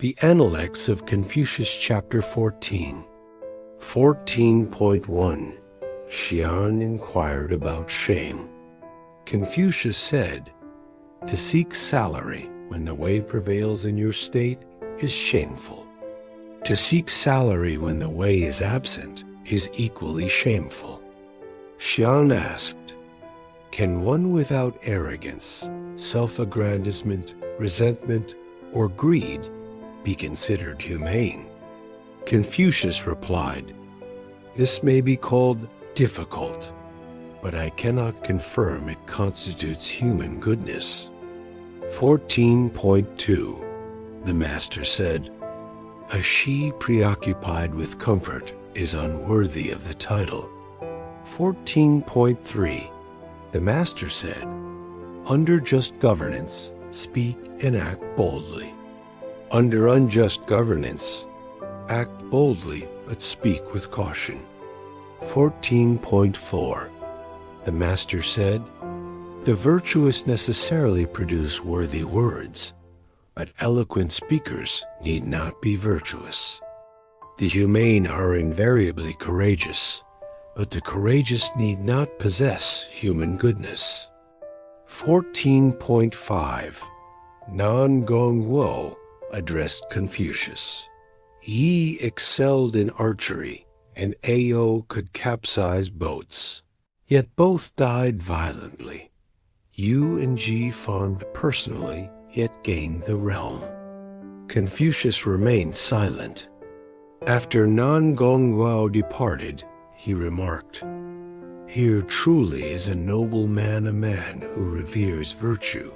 The Analects of Confucius Chapter 14. 14.1 Xian inquired about shame. Confucius said, "To seek salary when the way prevails in your state is shameful. To seek salary when the way is absent is equally shameful." Xian asked, "Can one without arrogance, self-aggrandizement, resentment, or greed be considered humane?" Confucius replied, "This may be called difficult, but I cannot confirm it constitutes human goodness." 14.2 The Master said, "A she preoccupied with comfort is unworthy of the title." 14.3 The Master said, "Under just governance, speak and act boldly. Under unjust governance, act boldly but speak with caution." 14.4 The Master said, "The virtuous necessarily produce worthy words, but eloquent speakers need not be virtuous. The humane are invariably courageous, but the courageous need not possess human goodness." 14.5 Nan Gongwo addressed Confucius. "Yi excelled in archery, and Ao could capsize boats. Yet both died violently. You and Ji farmed personally, yet gained the realm." Confucius remained silent. After Nan Gongwo departed, he remarked, "Here truly is a noble man, a man who reveres virtue."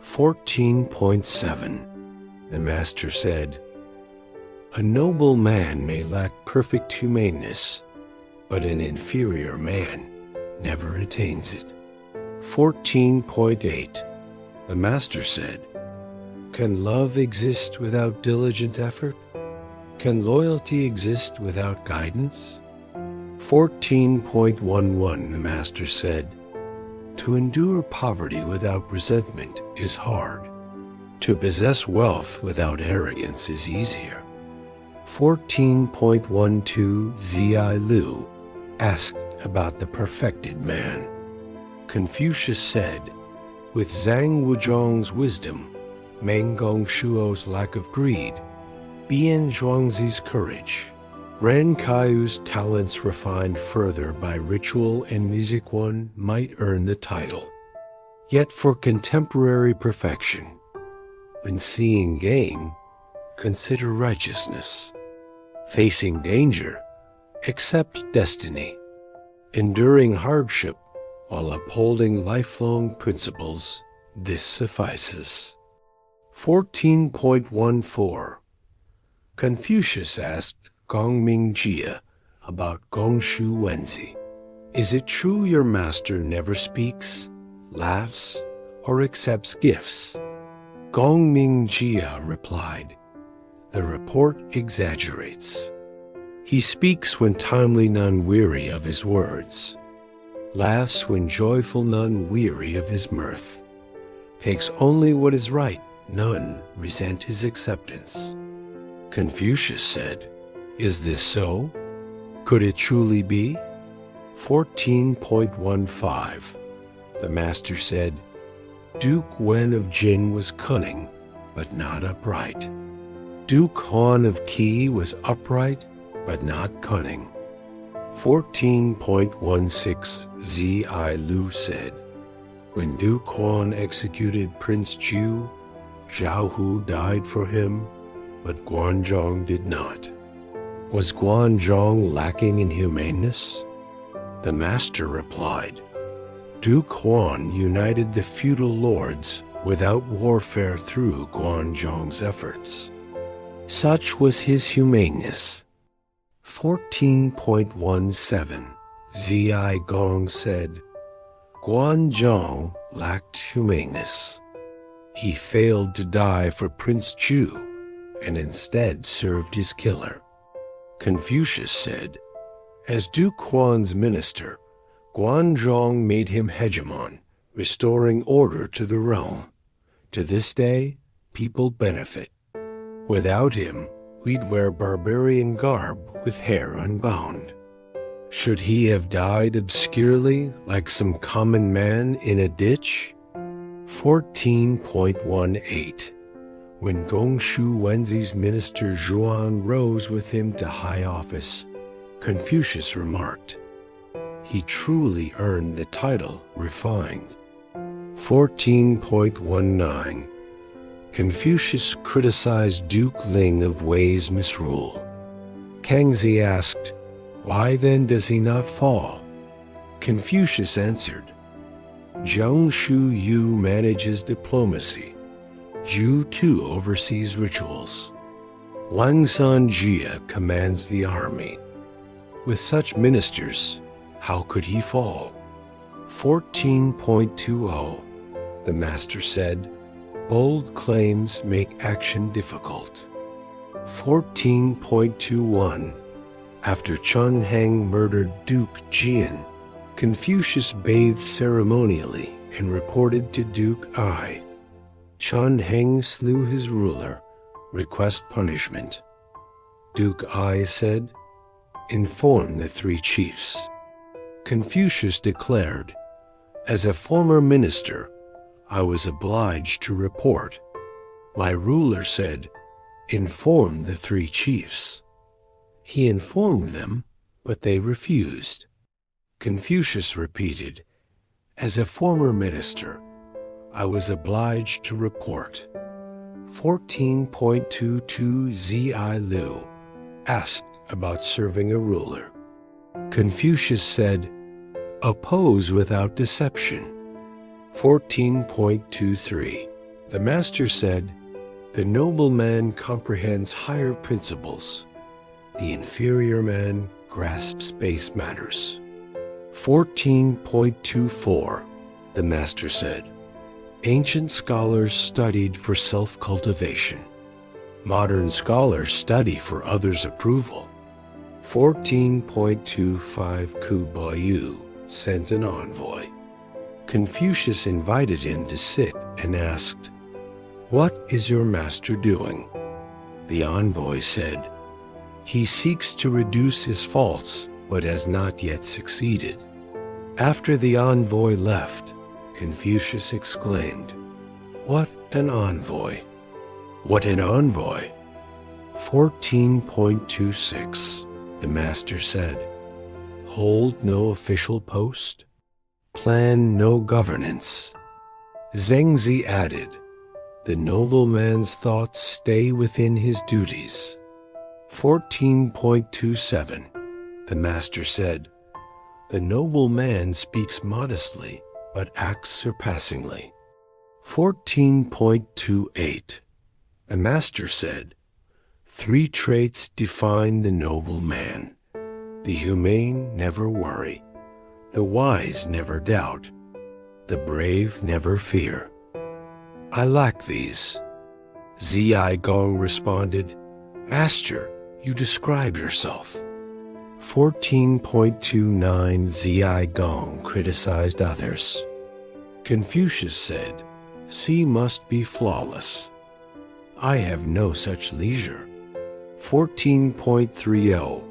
14.7 The Master said, "A noble man may lack perfect humaneness, but an inferior man never attains it." 14.8 The Master said, "Can love exist without diligent effort? Can loyalty exist without guidance?" 14.11 The Master said, "To endure poverty without resentment is hard. To possess wealth without arrogance is easier." 14.12 Zai Lu asked about the perfected man. Confucius said, "With Zhang Wuzhong's wisdom, Meng Gongshuo's lack of greed, Bian Zhuangzi's courage, Ren Kaiu's talents refined further by ritual and music, one might earn the title. Yet for contemporary perfection, when seeing game, consider righteousness. Facing danger, accept destiny. Enduring hardship while upholding lifelong principles, this suffices." 14.14 Confucius asked Gongming Jia about Gongshu Wenzi. "Is it true your master never speaks, laughs, or accepts gifts?" Gongming Jia replied, "The report exaggerates. He speaks when timely, none weary of his words. Laughs when joyful, none weary of his mirth. Takes only what is right, none resent his acceptance." Confucius said, "Is this so? Could it truly be?" 14.15 The Master said, "Duke Wen of Jin was cunning, but not upright. Duke Han of Qi was upright, but not cunning." 14.16 Zai Lu said, "When Duke Huan executed Prince Ju, Zhao Hu died for him, but Guanzhong did not. Was Guanzhong lacking in humaneness?" The Master replied, "Duke Huan united the feudal lords without warfare through Guanzhong's efforts. Such was his humaneness." 14.17 Zai Gong said, "Guanzhong lacked humaneness. He failed to die for Prince Ju and instead served his killer." Confucius said, "As Duke Huan's minister, Guanzhong made him hegemon, restoring order to the realm. To this day, people benefit." Without him, we'd wear barbarian garb with hair unbound. Should he have died obscurely like some common man in a ditch? 14.18 When Gongshu Wenzi's minister Zhuan rose with him to high office, Confucius remarked, "He truly earned the title refined." 14.19 Confucius criticized Duke Ling of Wei's misrule. Kangxi asked, "Why then does he not fall?" Confucius answered, "Jiang Shu Yu manages diplomacy. Zhu Tu oversees rituals. Wang San Jia commands the army. With such ministers, how could he fall?" 14.20 The master said, "Bold claims make action difficult." 14.21 After Chun Heng murdered Duke Jian, Confucius bathed ceremonially and reported to Duke Ai. Chun Heng slew his ruler. Request punishment. Duke Ai said, "Inform the three chiefs." Confucius declared, "As a former minister, I was obliged to report." My ruler said, "Inform the three chiefs." He informed them, but they refused. Confucius repeated, "As a former minister, I was obliged to report." 14.22 Zi Lu asked about serving a ruler. Confucius said, "Oppose without deception." 14.23 The master said, "The noble man comprehends higher principles. The inferior man grasps base matters." 14.24 The master said, "Ancient scholars studied for self-cultivation. Modern scholars study for others' approval." 14.25 Ku Boyu sent an envoy. Confucius invited him to sit and asked, "What is your master doing?" The envoy said, "He seeks to reduce his faults, but has not yet succeeded." After the envoy left, Confucius exclaimed, "What an envoy! What an envoy!" 14.26 The master said, "Hold no official post, plan no governance." Zhengzi added, "The noble man's thoughts stay within his duties." 14.27 The master said, "The noble man speaks modestly, but acts surpassingly." 14.28 The master said, "Three traits define the noble man. The humane never worry. The wise never doubt. The brave never fear. I lack these." Zi Gong responded, "Master, you describe yourself." 14.29 Zi Gong criticized others. Confucius said, "C must be flawless. I have no such leisure." 14.30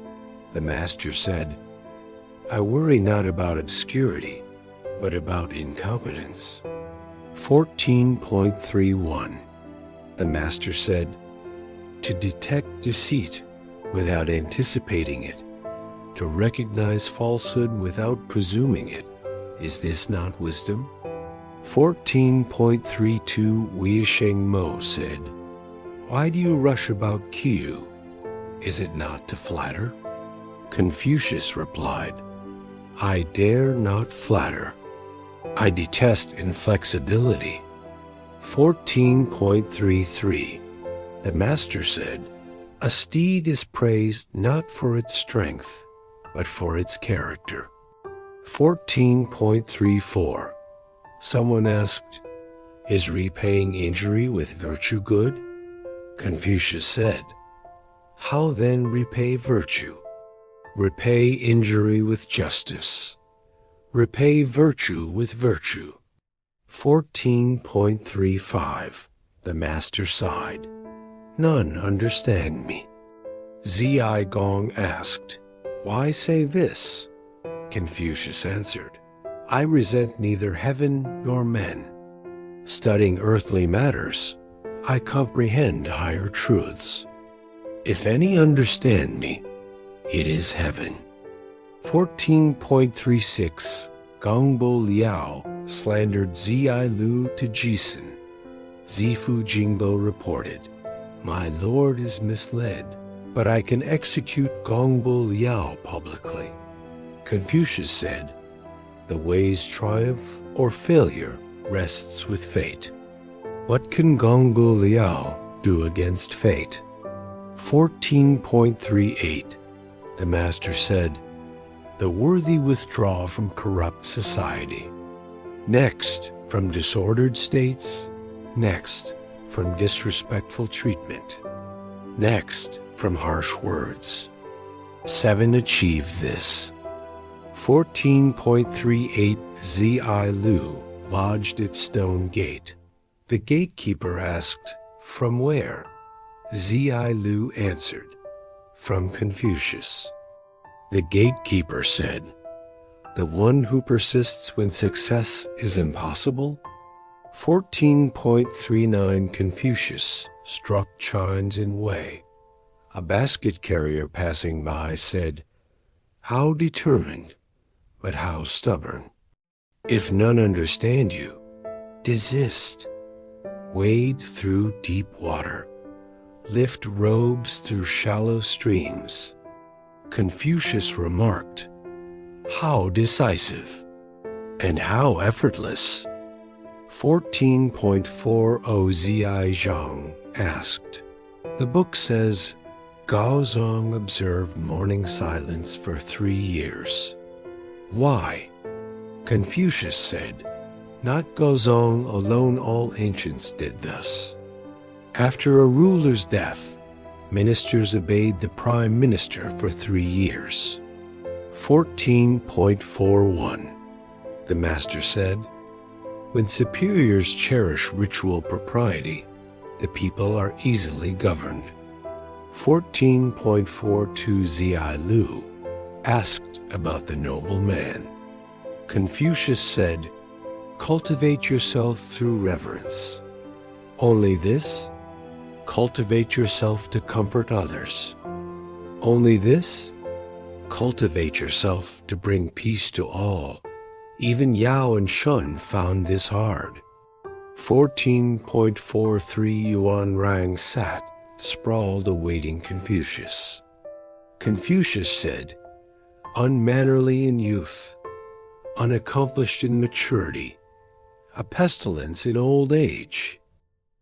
The master said, "I worry not about obscurity, but about incompetence." 14.31 The master said, "To detect deceit without anticipating it, to recognize falsehood without presuming it, is this not wisdom?" 14.32 Wei Sheng Mo said, "Why do you rush about Qiu? Is it not to flatter?" Confucius replied, "I dare not flatter. I detest inflexibility." 14.33 The master said, "A steed is praised not for its strength, but for its character." 14.34 Someone asked, "Is repaying injury with virtue good?" Confucius said, "How then repay virtue? Repay injury with justice. Repay virtue with virtue." 14.35 The master sighed. none understand me. Zi Gong asked, "Why say this?" Confucius answered, "I resent neither heaven nor men. Studying earthly matters, I comprehend higher truths. If any understand me, it is heaven." 14.36 Gongbo Liao slandered Zi Lu to Jisun. Zifu Jingbo reported, "My lord is misled, but I can execute Gongbo Liao publicly." Confucius said, "The way's triumph or failure rests with fate. What can Gongbo Liao do against fate?" 14.38 The master said, "The worthy withdraw from corrupt society. Next, from disordered states. Next, from disrespectful treatment. Next, from harsh words. 7 achieve this." 14.38 Zi Lu lodged its stone gate. The gatekeeper asked, "From where?" Zi Lu answered, "From Confucius." The gatekeeper said, "The one who persists when success is impossible?" 14.39 Confucius struck chimes in Wei. A basket carrier passing by said, "How determined, but how stubborn. If none understand you, desist. Wade through deep water. Lift robes through shallow streams." Confucius remarked, "How decisive, and how effortless." 14.40 Zi Zhang asked, "The book says, Gaozong observed morning silence for 3 years. Why?" Confucius said, "Not Gaozong alone, all ancients did thus. After a ruler's death, ministers obeyed the prime minister for 3 years. 14.41 The master said, "When superiors cherish ritual propriety, the people are easily governed." 14.42 Zi Lu asked about the noble man. Confucius said, "Cultivate yourself through reverence. Only this? Cultivate yourself to comfort others. Only this? Cultivate yourself to bring peace to all. Even Yao and Shun found this hard." 14.43 Yuan Rang sat, sprawled, awaiting Confucius. Confucius said, "Unmannerly in youth, unaccomplished in maturity, a pestilence in old age."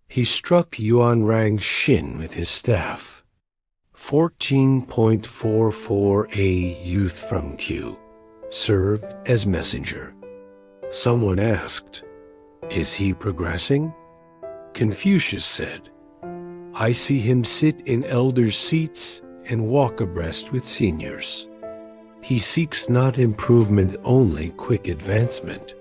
He struck Yuan Rang's shin with his staff. 14.44 A youth from Q served as messenger. Someone asked, "Is he progressing?" Confucius said, "I see him sit in elders' seats and walk abreast with seniors. He seeks not improvement, only quick advancement."